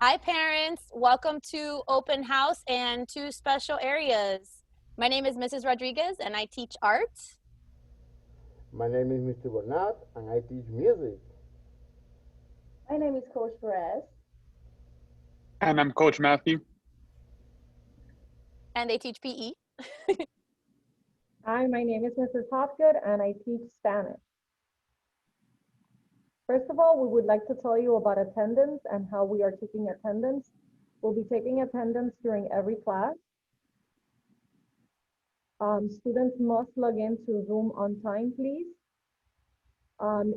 Hi, parents. Welcome to Open House and two special areas. My name is Mrs. Rodriguez, and I teach art. My name is Mr. Bernard and I teach music. My name is Coach Perez. And I'm Coach Matthew. And they teach PE. Hi, my name is Mrs. Hopgood and I teach Spanish. First of all, we would like to tell you about attendance and how we are taking attendance. We'll be taking attendance during every class. Students must log into Zoom on time, please.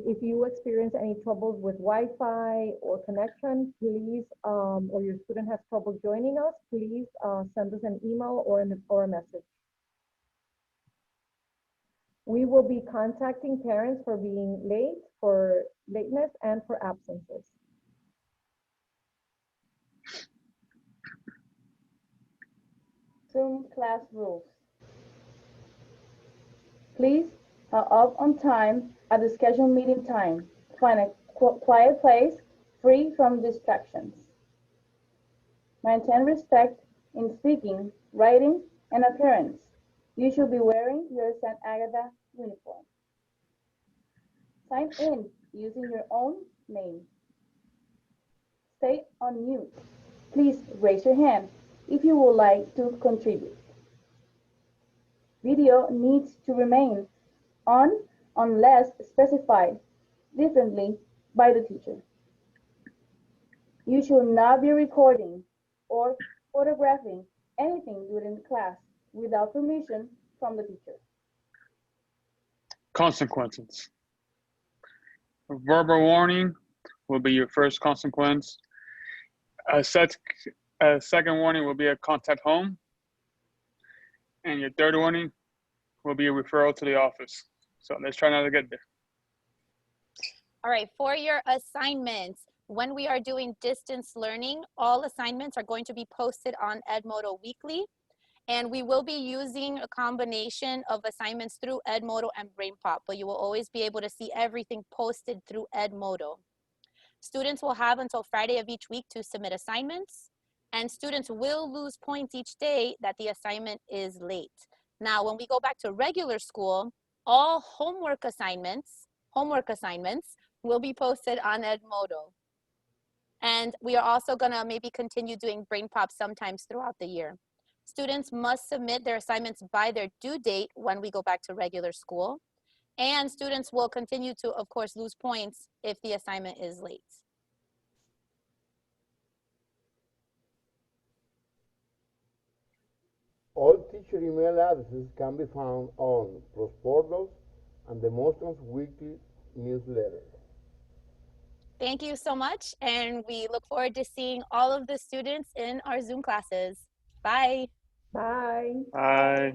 If you experience any troubles with Wi-Fi or connection, please, or your student has trouble joining us, please send us an email or a message. We will be contacting parents for being late, for lateness, and for absences. Zoom class rules. Please up on time at the scheduled meeting time. Find a quiet place free from distractions. Maintain respect in speaking, writing, and appearance. You should be wearing your St. Agatha uniform. Sign in using your own name. Stay on mute. Please raise your hand if you would like to contribute. Video needs to remain on unless specified differently by the teacher. You should not be recording or photographing anything during the class without permission from the teacher. Consequences. A verbal warning will be your first consequence. A second warning will be a contact home. And your third warning will be a referral to the office. So let's try not to get there. All right, for your assignments, when we are doing distance learning, all assignments are going to be posted on Edmodo weekly. And we will be using a combination of assignments through Edmodo and BrainPop, but you will always be able to see everything posted through Edmodo. Students will have until Friday of each week to submit assignments, and students will lose points each day that the assignment is late. Now, when we go back to regular school, all homework assignments will be posted on Edmodo. And we are also gonna maybe continue doing BrainPop sometimes throughout the year. Students must submit their assignments by their due date when we go back to regular school. And students will continue to, of course, lose points if the assignment is late. All teacher email addresses can be found on Prosportals and the Monsters Weekly newsletter. Thank you so much, and we look forward to seeing all of the students in our Zoom classes. Bye. Bye. Bye.